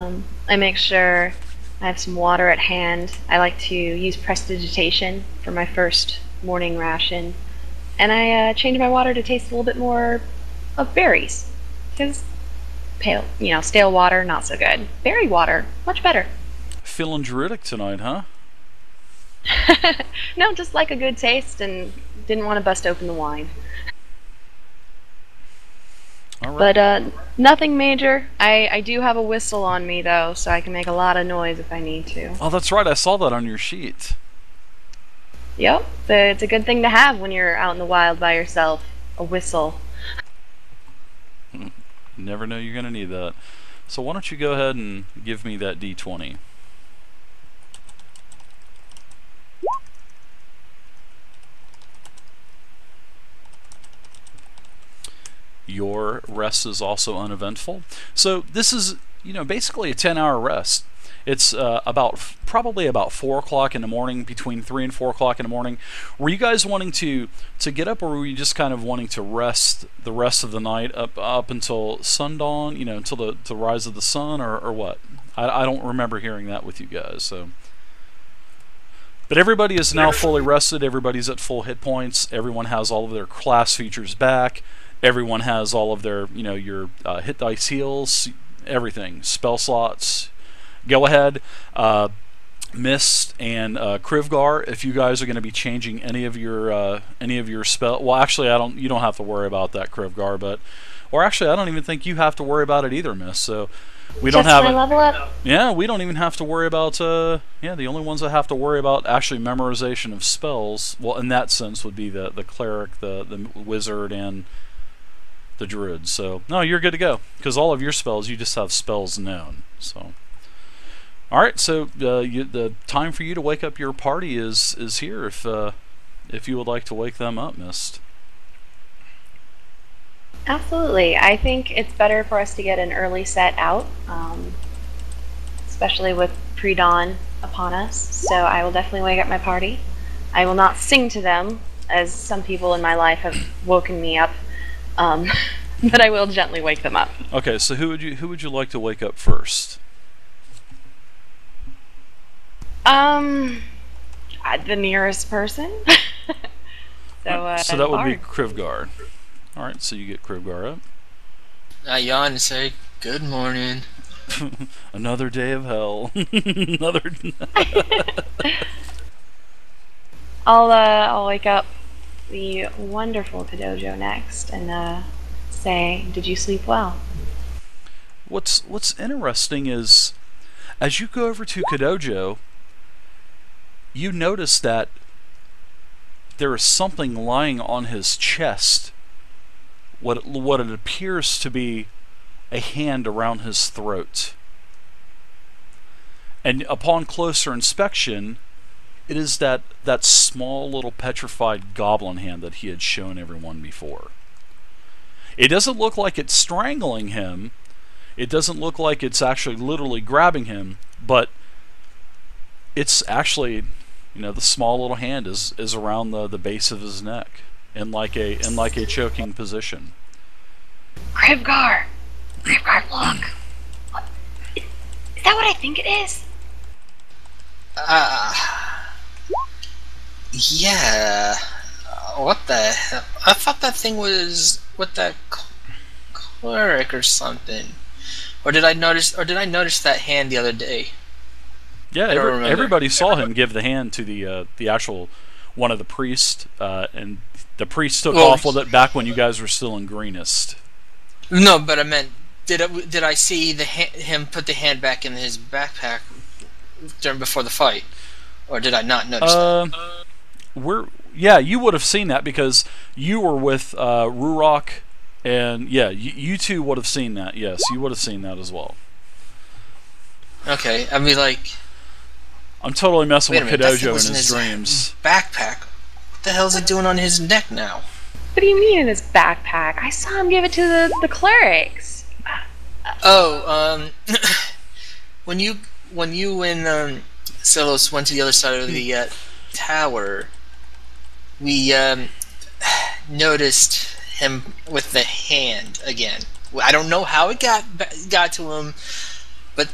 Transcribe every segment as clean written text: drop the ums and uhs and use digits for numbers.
I make sure I have some water at hand. I like to use prestidigitation for my first morning ration. And I change my water to taste a little bit more of berries. Because pale, stale water, not so good. Berry water, much better. Feeling druidic tonight, huh? No, just like a good taste and didn't want to bust open the wine. All right. But nothing major. I do have a whistle on me though, so I can make a lot of noise if I need to. Oh, that's right. I saw that on your sheet. Yep, it's a good thing to have when you're out in the wild by yourself. A whistle. Never know you're going to need that. So why don't you go ahead and give me that D20. Your rest is also uneventful. So this is, basically a 10-hour rest. It's probably about 4 o'clock in the morning, between 3 and 4 o'clock in the morning. Were you guys wanting to get up, or were you just kind of wanting to rest the rest of the night up until sundawn, until the rise of the sun, or what? I don't remember hearing that with you guys. So, but everybody is now fully rested. Everybody's at full hit points. Everyone has all of their class features back. Everyone has all of their, your hit dice heals, everything, spell slots. Go ahead, Mist and Krivgar, if you guys are going to be changing any of your spell. Well, actually, you don't have to worry about that, Krivgar, or actually, I don't even think you have to worry about it either, Mist. So we don't have my level up. Yeah, we don't even have to worry about. The only ones that have to worry about actually memorization of spells. Well, in that sense, would be the cleric, the wizard, and the druid. So no, you're good to go, because all of your spells, you just have spells known. So all right, so the time for you to wake up your party is here. If you would like to wake them up, Mist. Absolutely. I think it's better for us to get an early set out, especially with pre-dawn upon us. So I will definitely wake up my party. I will not sing to them, as some people in my life have woken me up, but I will gently wake them up. Okay, so who would you like to wake up first? The nearest person. So that would be Krivgar. All right, so you get Krivgar up. I yawn and say, "Good morning." Another day of hell. Another. I'll wake up the wonderful Kadojo next and say, "Did you sleep well?" What's interesting is, as you go over to Kadojo, you notice that there is something lying on his chest. What it appears to be a hand around his throat. And upon closer inspection, it is that small little petrified goblin hand that he had shown everyone before. It doesn't look like it's strangling him. It doesn't look like it's actually literally grabbing him, but it's actually, the small little hand is around the base of his neck in like a choking position. Krivgar, look. Is that what I think it is? Yeah. What the hell? I thought that thing was with that cleric or something. Or did I notice that hand the other day? Yeah, everybody saw him give the hand to the actual one of the priests, and the priest took off with it back when you guys were still in Greenest. No, but I meant, did I see him put the hand back in his backpack before the fight, or did I not notice that? You would have seen that because you were with Rurok, and you two would have seen that. Yes, you would have seen that as well. Okay, I mean, like, I'm totally messing with Kadojo in his dreams. Backpack. What the hell is it doing on his neck now? What do you mean in his backpack? I saw him give it to the clerics. When you and Zelos went to the other side of the tower, we noticed him with the hand again. I don't know how it got to him, but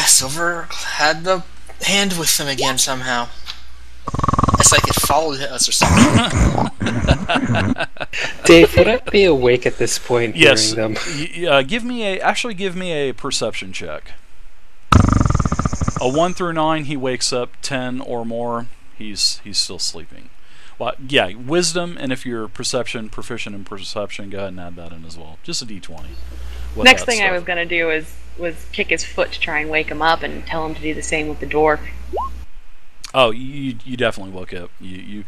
Silver had the hand with him again somehow. It's like it followed us or something. Dave, would I be awake at this point Yes. hearing them? Give me a perception check. A 1 through 9, he wakes up. 10 or more, he's still sleeping. Well, yeah, wisdom, and if you're proficient in perception, go ahead and add that in as well. Just a d20. Next thing I was gonna do was kick his foot to try and wake him up and tell him to do the same with the dwarf. Oh, you definitely woke up. You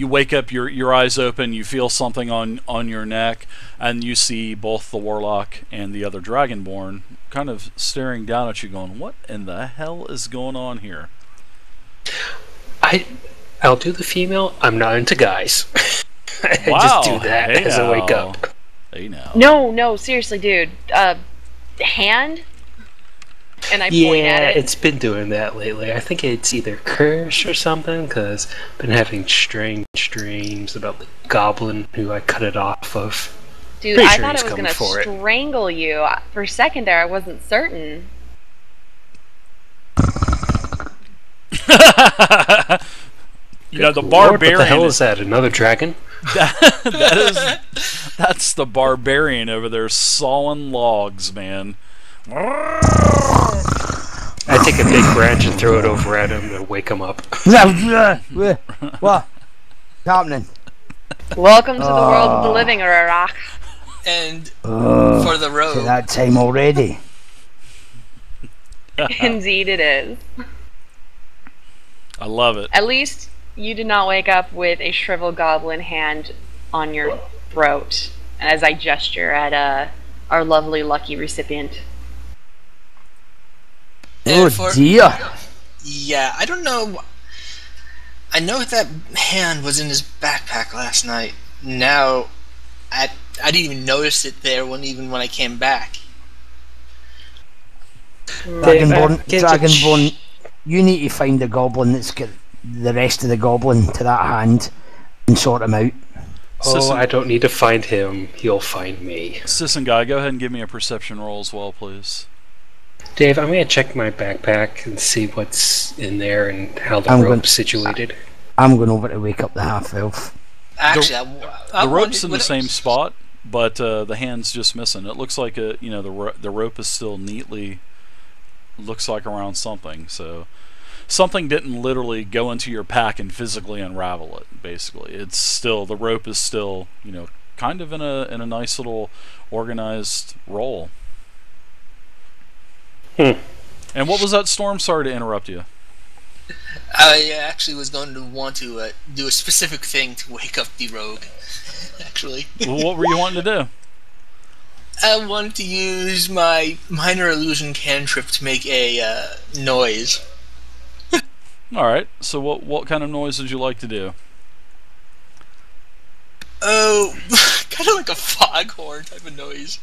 wake up, your eyes open, you feel something on your neck, and you see both the warlock and the other dragonborn kind of staring down at you, going, "What in the hell is going on here?" I'll do the female. I'm not into guys. I Wow. just do that Hey as I wake now. up. Hey now. No, seriously, dude. Hand? And I point at it. It's been doing that lately. I think it's either curse or something, because I've been having strange dreams about the goblin who I cut it off of. Dude, Pretty I sure thought he's it was coming gonna for it. strangle you. For a second there, I wasn't certain. The Lord, barbarian. what the hell is that? Another dragon? That's the barbarian over there sawing logs, man. I take a big branch and throw it over at him to wake him up. What? Happening? Welcome to the world of the living, Urarach. And for the To rogue, that time already. Indeed it is. I love it. At least you did not wake up with a shriveled goblin hand on your throat as I gesture at our lovely lucky recipient. Oh for- dear. yeah, I don't know. I know that hand was in his backpack last night. Now, I didn't even notice it there even when I came back. Dragonborn, you need to find the goblin that's got the rest of the goblin to that hand and sort him out. Oh, I don't need to find him. He'll find me. Sisson guy, go ahead and give me a perception roll as well, please. Dave, I'm going to check my backpack and see what's in there and how the I'm rope's situated. I'm going over to wake up the half-elf. Actually, The rope's in the same spot, but the hand's just missing. It looks like the rope is still neatly looks like around something. So something didn't literally go into your pack and physically unravel it. Basically, it's still, the rope is still, kind of in a nice little organized roll. And what was that, Storm? Sorry to interrupt you. I actually was going to want to do a specific thing to wake up the rogue. Actually, Well, what were you wanting to do? I wanted to use my minor illusion cantrip to make a noise. All right. So what kind of noise would you like to do? Oh, kind of like a foghorn type of noise.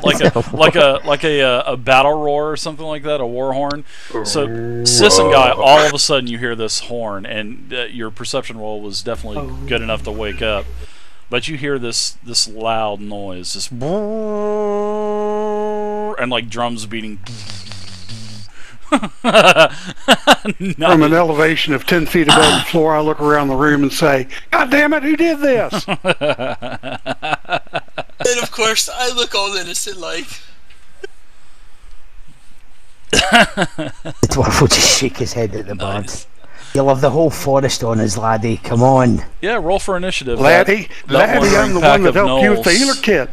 like a battle roar or something like that, a war horn. So Sisson guy, all of a sudden you hear this horn, and your perception roll was definitely good enough to wake up. But you hear this loud noise, this and like drums beating. From an elevation of 10 feet above the floor, I look around the room and say, "God damn it, who did this?" And of course, I look all innocent like. The dwarf will just shake his head at the bird. You'll have the whole forest on us, laddie. Come on. Yeah, roll for initiative. Laddie, I'm the one that helped you with the healer kit.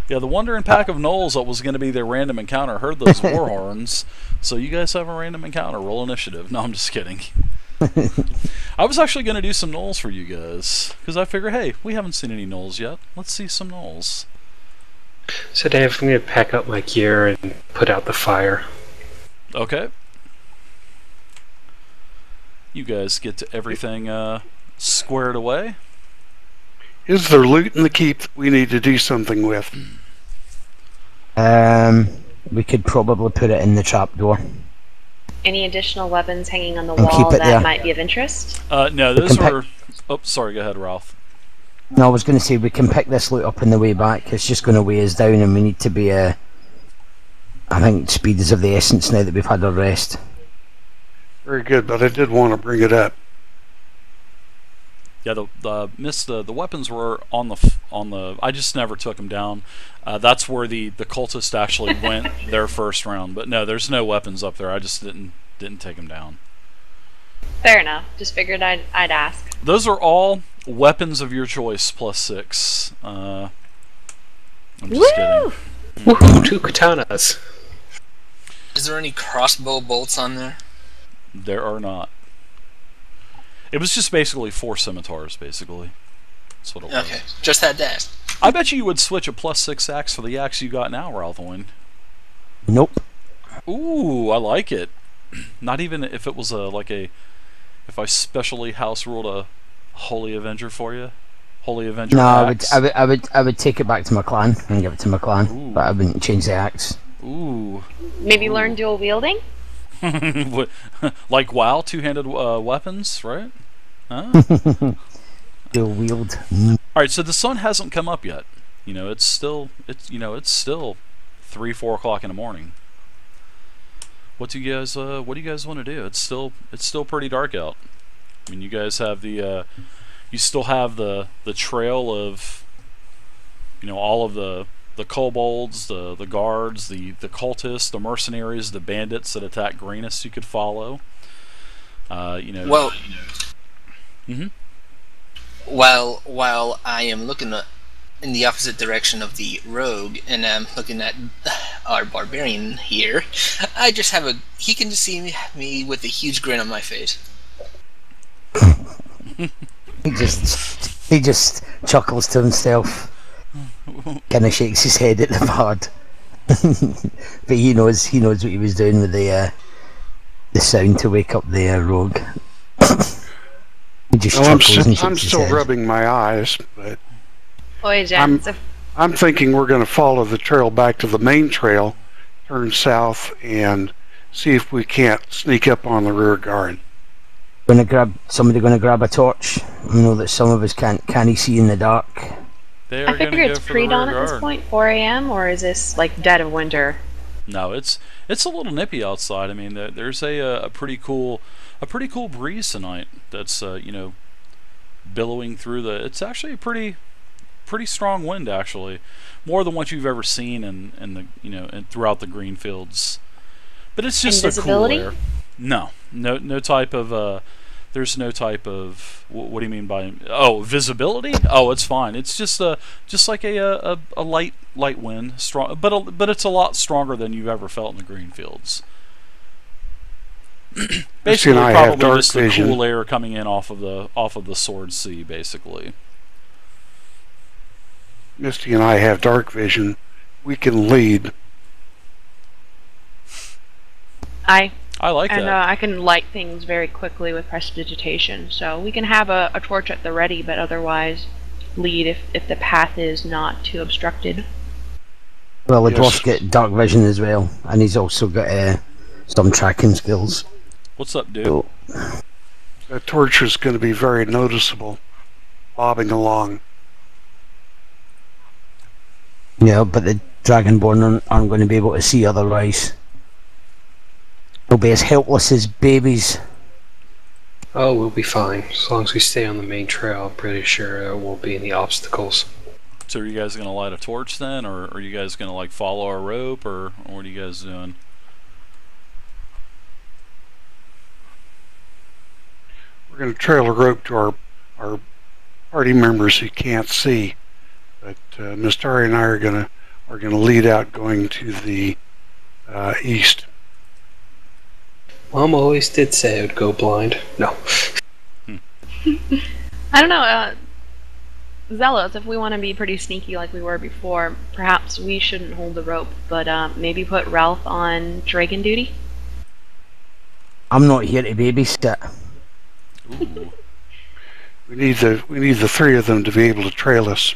Yeah, the wandering pack of gnolls that was going to be their random encounter heard those war horns, so you guys have a random encounter. Roll initiative. No, I'm just kidding. I was actually going to do some gnolls for you guys, because I figure, hey, we haven't seen any gnolls yet. Let's see some gnolls. So Dave, I'm going to pack up my gear and put out the fire. Okay. You guys get to everything squared away. Is there loot in the keep that we need to do something with? We could probably put it in the trapdoor. Any additional weapons hanging on the And wall keep it that there. might be of interest? No, We those can were... Oh, sorry, go ahead, Ralph. No, I was going to say we can pick this loot up on the way back. It's just going to weigh us down, and we need to be I think speed is of the essence now that we've had our rest. Very good, but I did want to bring it up. Yeah, the weapons were on the I just never took them down. That's where the cultists actually went their first round. But no, there's no weapons up there. I just didn't take them down. Fair enough. Just figured I'd ask. Those are all weapons of your choice +6. I'm just kidding. Woohoo! 2 katanas. Is there any crossbow bolts on there? There are not. It was just basically 4 scimitars, basically. That's what it was. Okay, just had to ask. I bet you would switch a +6 axe for the axe you got now, Ralthwin. Nope. Ooh, I like it. Not even if it was if I specially house ruled a Holy Avenger for you. Holy Avenger. No, axe. I would take it back to my clan and give it to my clan, Ooh. but I wouldn't change the axe. Ooh. Maybe learn dual wielding? Like WoW, 2-handed weapons, right? Huh? Dual wield. Alright, so the sun hasn't come up yet. You know, it's still 3-4 o'clock in the morning. What do you guys want to do? It's still pretty dark out. I mean, you guys have you still have the trail of, all of the kobolds, the guards, the cultists, the mercenaries, the bandits that attack Greenus you could follow. Well, while I am looking in the opposite direction of the rogue, and I'm looking at our barbarian here, I just have he can just see me with a huge grin on my face. He just chuckles to himself. Kind of shakes his head at the bard. But he knows what he was doing with the sound to wake up the rogue. He just chuckles and shakes I'm his still head. rubbing my eyes, but Boy, gents, I'm thinking we're going to follow the trail back to the main trail, turn south, and see if we can't sneak up on the rear guard. Somebody gonna grab a torch. I know that some of us can't see in the dark. They I are going figure to go it's for the pre-dawn rear at this guard. point, 4 a.m., or is this like dead of winter? No, it's a little nippy outside. I mean, there's a pretty cool breeze tonight. That's billowing through the. It's actually a pretty strong wind, actually, more than what you've ever seen in the and throughout the green fields. But it's just a cool air. No type of. There's no type of. What do you mean by? Oh, visibility? Oh, it's fine. It's just like a light wind, strong, but it's a lot stronger than you've ever felt in the green fields. Basically, probably just the cool air coming in off of the Sword Sea, basically. Misty and I have dark vision. We can lead. I like that. And I can light things very quickly with prestidigitation, so we can have a torch at the ready, but otherwise lead if the path is not too obstructed. Well, the dwarf's got dark vision as well, and he's also got some tracking skills. What's up, dude? So, That torch is going to be very noticeable, bobbing along. yeah, but the Dragonborn aren't going to be able to see otherwise. They'll be as helpless as babies. Oh, we'll be fine. As long as we stay on the main trail, I'm pretty sure there won't be any obstacles. So are you guys going to light a torch then, or are you guys going to follow our rope, or what are you guys doing? We're going to trail a rope to our party members who can't see, but Mistari and I are going to lead out, going to the east. Mom always did say I would go blind. No. I don't know, Zelos, if we want to be pretty sneaky like we were before, perhaps we shouldn't hold the rope, but maybe put Ralph on dragon duty? I'm not here to babysit. Ooh. We need the three of them to be able to trail us.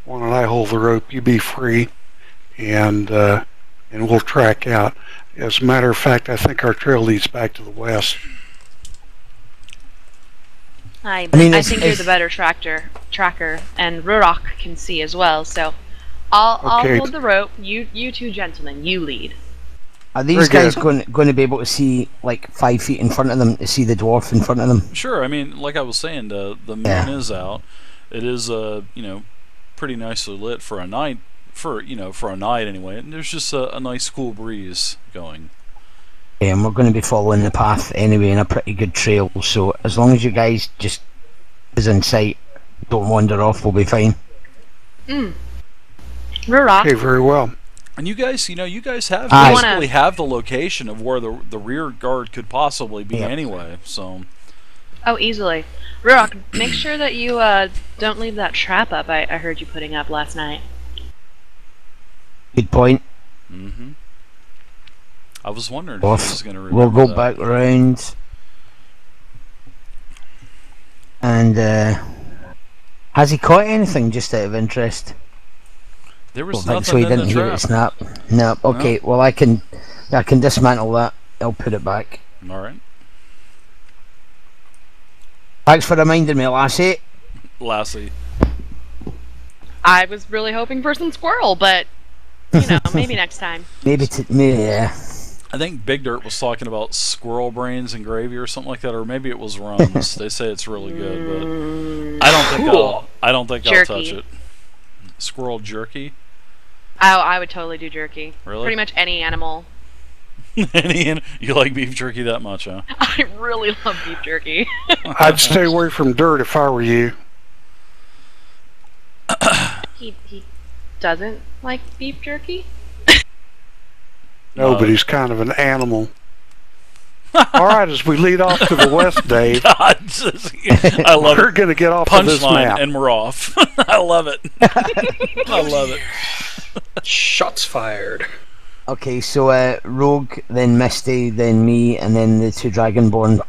Why don't I hold the rope? You be free, and we'll track out. As a matter of fact, I think our trail leads back to the west. I mean, think you're the better tracker, and Ruroc can see as well, so I'll Okay. hold the rope. You two gentlemen, you lead. Are these Very guys good. going to be able to see like 5 feet in front of them to see the dwarf in front of them? Sure. I mean, like I was saying, the moon Yeah. is out. It is pretty nicely lit for a night. For a night anyway. And there's just a nice cool breeze going. Yeah, and we're going to be following the path anyway in a pretty good trail. So as long as you guys just is in sight, don't wander off, we'll be fine. Rurak. Okay, very well. And you guys have Aye. basically have the location of where the rear guard could possibly be Yep. anyway. So Oh, easily. Rurak, make sure that you don't leave that trap up I heard you putting up last night. Good point. I was wondering if he Off. was going to remember We'll go that. back round. And has he caught anything just out of interest? There Well, was thanks, so nothing he in didn't the hear trap. it snap. No, okay. Well, I can dismantle that. I'll put it back. All right, Thanks for reminding me, lassie. Lassie. I was really hoping for some squirrel, but maybe next time. Maybe yeah. I think Big Dirt was talking about squirrel brains and gravy or something like that, or maybe it was runs. They say it's really good, but I don't think I'll touch Jerky. it. Squirrel jerky, I would totally do jerky. really? Pretty much any animal. You like beef jerky that much, huh? I really love beef jerky. I'd stay away from dirt if I were you. He doesn't like beef jerky? No, but he's kind of an animal. All right, as we lead off to the west, Dave, God, I love we're it. going to get off of this Punchline, map. and we're off. I love it. I love it. Shots fired. Okay, so Rogue, then Misty, then me, and then the two Dragonborn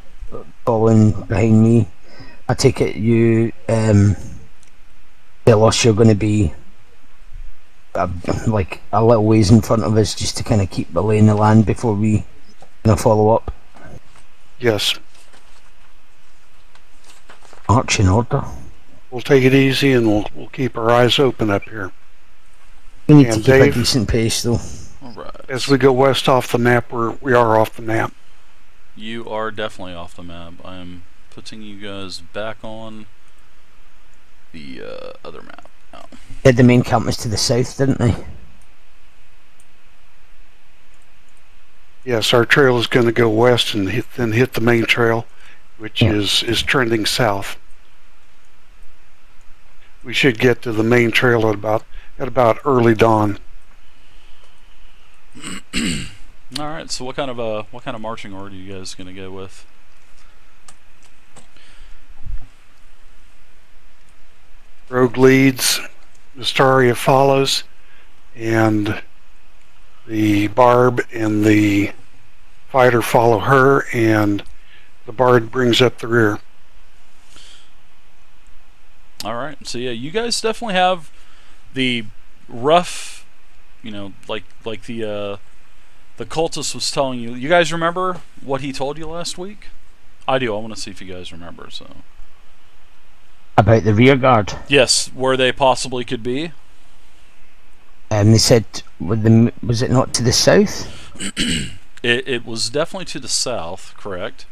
following behind me. I take it you, Zelos, you're going to be like a little ways in front of us just to kind of keep the lay in the land before we kind of follow up. Yes, March in order. we'll take it easy and we'll keep our eyes open up here. We need to And keep a Dave? decent pace though. All right. As we go west off the map, we are off the map. You are definitely off the map. I am putting you guys back on the other map now. They had the main campus to the south, didn't they? Yes, our trail is going to go west and then hit the main trail, which is trending south. We should get to the main trail at about early dawn. All right. So what kind of marching order are you guys gonna go with? Rogue leads, Mystaria follows, and the Barb and the Fighter follow her, and the Bard brings up the rear. All right. So yeah, you guys definitely have the rough, like the cultist was telling you. You guys remember what he told you last week? I do. I want to see if you guys remember. So About the rear guard. yes, where they possibly could be. They said, was it not to the south? It was definitely to the south, correct?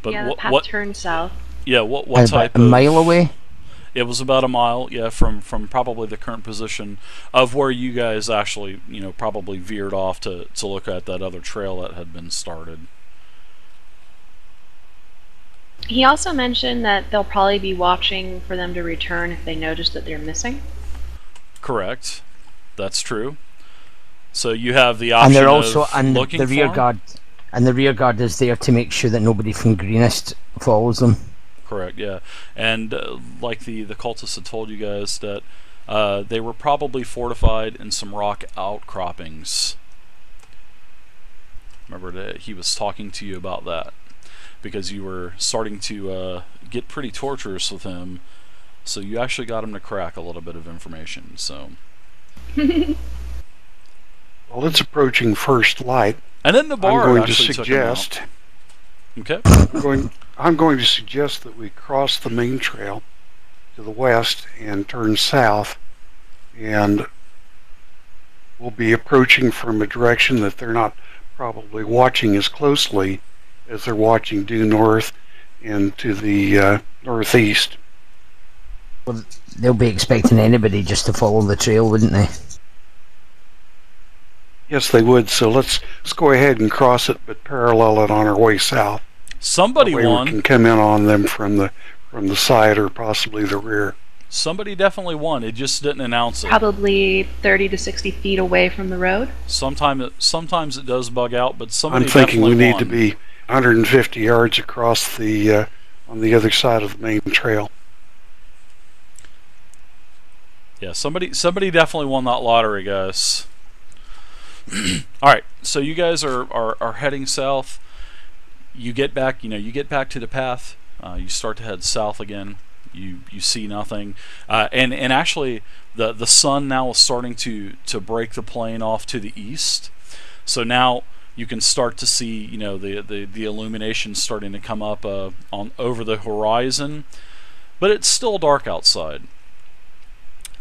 But yeah, the path what? turns south. Yeah, what About type a of? mile away? It was about a mile, yeah, from probably the current position of where you guys actually, probably veered off to look at that other trail that had been started. He also mentioned that they'll probably be watching for them to return if they notice that they're missing. Correct. That's true. So you have the option And they're also of and looking the rear for 'em? guard, and the rear guard is there to make sure that nobody from Greenest follows them. Correct, yeah. And like the cultists had told you guys that they were probably fortified in some rock outcroppings. Remember that he was talking to you about that because you were starting to get pretty torturous with him, so you actually got him to crack a little bit of information. So, Well, it's approaching first light. and then the I'm bar going to actually took him out. suggest. Okay. I'm going to suggest that we cross the main trail to the west and turn south, and will be approaching from a direction that they're not probably watching as closely as they're watching due north and to the northeast. Well, they'll be expecting anybody just to follow the trail, wouldn't they? Yes, they would. So let's go ahead and cross it, but parallel it on our way south. Somebody That way won. we can come in on them from the side or possibly the rear. Somebody definitely won. It just didn't announce it. Probably 30 to 60 feet away from the road. Sometimes it does bug out, but somebody I'm thinking we definitely need won. to be 150 yards across the on the other side of the main trail. Yeah, somebody definitely won that lottery, guys. All right, so you guys are heading south. You get back, you get back to the path. You start to head south again. You see nothing, and actually the sun now is starting to break the plain off to the east. So now you can start to see, the illumination starting to come up on over the horizon, but it's still dark outside.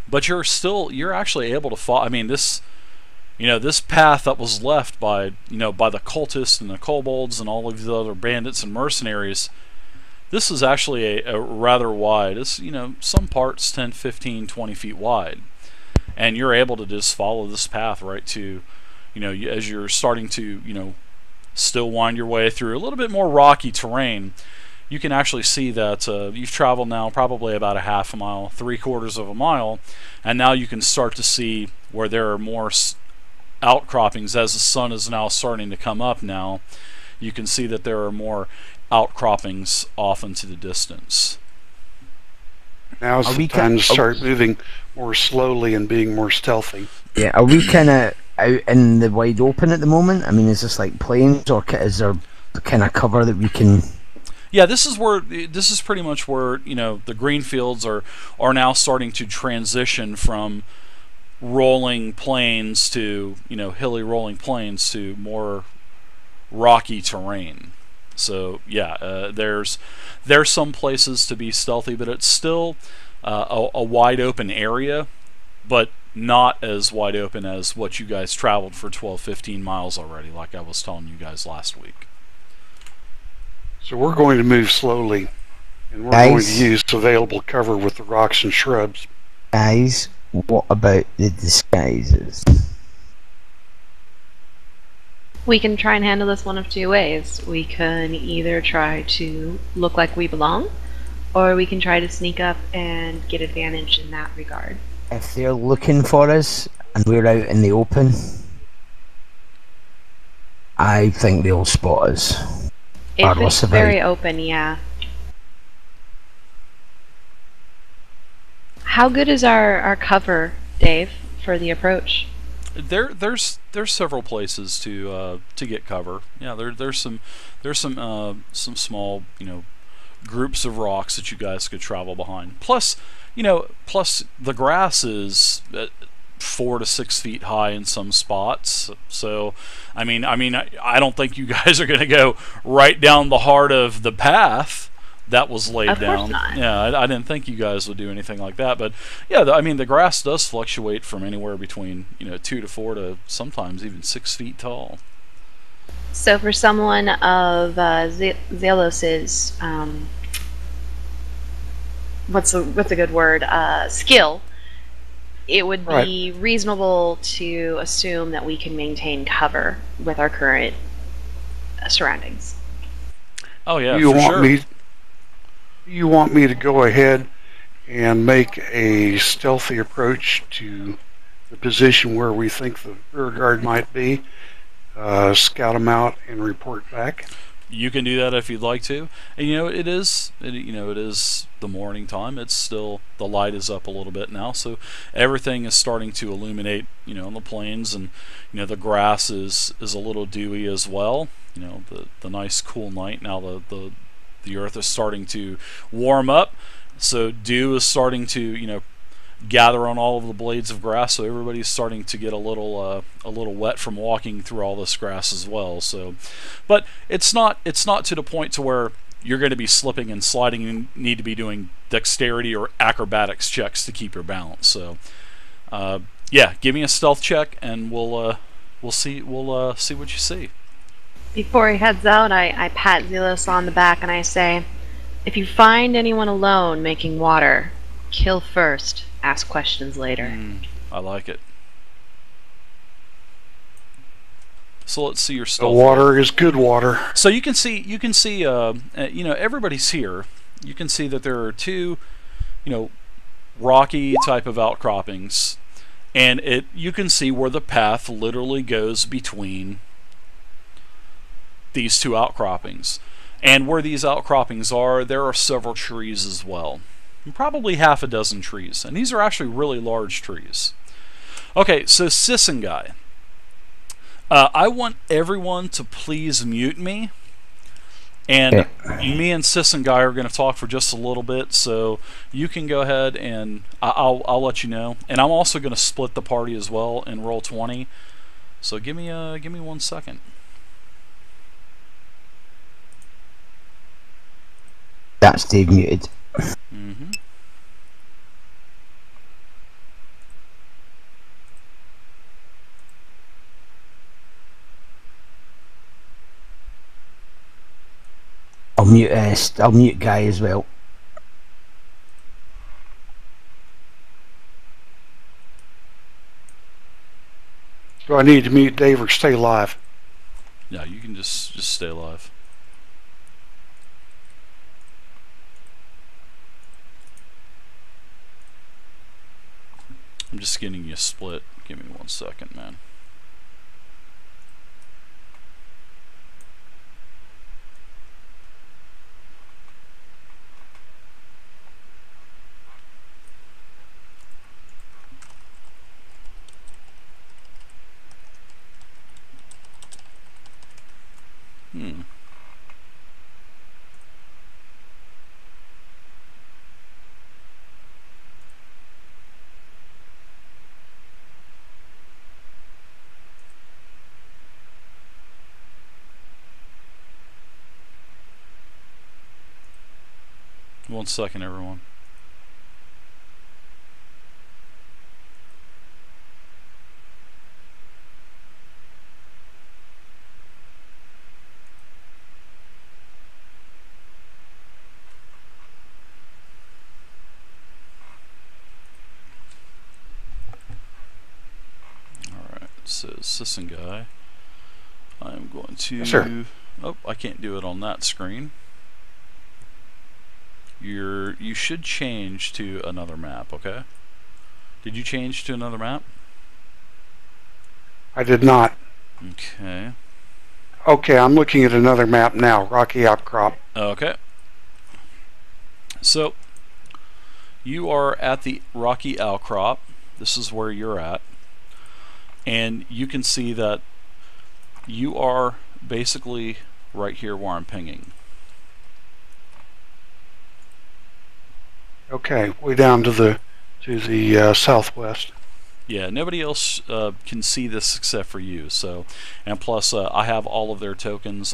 But you're actually able to follow. I mean, this path that was left by the cultists and the kobolds and all of the other bandits and mercenaries, this is actually a rather wide. It's, some parts 10, 15, 20 feet wide. And you're able to just follow this path right to, as you're starting to, still wind your way through a little bit more rocky terrain. You can actually see that you've traveled now probably about a half a mile, 3/4 of a mile, and now you can start to see where there are more outcroppings as the sun is now starting to come up now. You can see that there are more outcroppings off into the distance. Now's the time to start moving more slowly and being more stealthy. Yeah, are we kind of out in the wide open at the moment? I mean, is this like plains, or is there kind of cover that we can... Yeah, this is pretty much where the green fields are now starting to transition from rolling plains to hilly rolling plains to more rocky terrain. So yeah, there's some places to be stealthy, but it's still a wide open area, but not as wide open as what you guys traveled for 12-15 miles already, like I was telling you guys last week. So we're going to move slowly, and we're going to use available cover with the rocks and shrubs. Guys, what about the disguises? We can try and handle this one of two ways. We can either try to look like we belong, or we can try to sneak up and get advantage in that regard. If they're looking for us and we're out in the open, I think they'll spot us. If it's very open, yeah. How good is our cover, Dave, for the approach? There's several places to get cover. Yeah, there's some small groups of rocks that you guys could travel behind. Plus the grass is 4 to 6 feet high in some spots. So I mean I don't think you guys are going to go right down the heart of the path that was laid of down. Course not. Yeah, I didn't think you guys would do anything like that. But yeah, the grass does fluctuate from anywhere between 2 to 4 to sometimes even 6 feet tall. So for someone of Zelos's what's a good word, skill, it would be reasonable to assume that we can maintain cover with our current surroundings. Oh yeah, you for want sure. me? You want me to go ahead and make a stealthy approach to the position where we think the rearguard might be, scout them out, and report back? You can do that if you'd like to. And it is the morning time. It's still, the light is up a little bit now, so everything is starting to illuminate, on the plains, and the grass is a little dewy as well. The nice cool night. Now the earth is starting to warm up, so dew is starting to gather on all of the blades of grass, so everybody's starting to get a little wet from walking through all this grass as well. So, but it's not to the point to where you're going to be slipping and sliding and need to be doing dexterity or acrobatics checks to keep your balance. So Yeah, give me a stealth check, and we'll see what you see. Before he heads out, I pat Zelos on the back and I say, if you find anyone alone making water, kill first, ask questions later. I like it. So let's see your The stealth. water is good water. So you can see, everybody's here. You can see that there are two, rocky type of outcroppings, and you can see where the path literally goes between these two outcroppings. And where these outcroppings are, there are several trees as well. And probably half a dozen trees. And these are actually really large trees. Okay, so Sissenguy. I want everyone to please mute me. And me and Sissenguy are going to talk for just a little bit, so you can go ahead and I'll let you know. And I'm also going to split the party as well in roll 20. So give me 1 second. That's Dave muted. Mm-hmm. I'll mute Guy as well. Do I need to mute Dave or stay live? Yeah, you can just stay alive. I'm just getting you split. Give me 1 second, man. Hmm. One second, everyone. Alright, so Sissenguy. I'm going to... Yes, sir. Oh, I can't do it on that screen. You should change to another map, okay? Did you change to another map? I did not. Okay. Okay, I'm looking at another map now. Rocky Outcrop. Okay. So, you are at the Rocky Outcrop. This is where you're at. And you can see that you are basically right here where I'm pinging. Okay, way down to the southwest. Yeah, nobody else can see this except for you. So, and plus, I have all of their tokens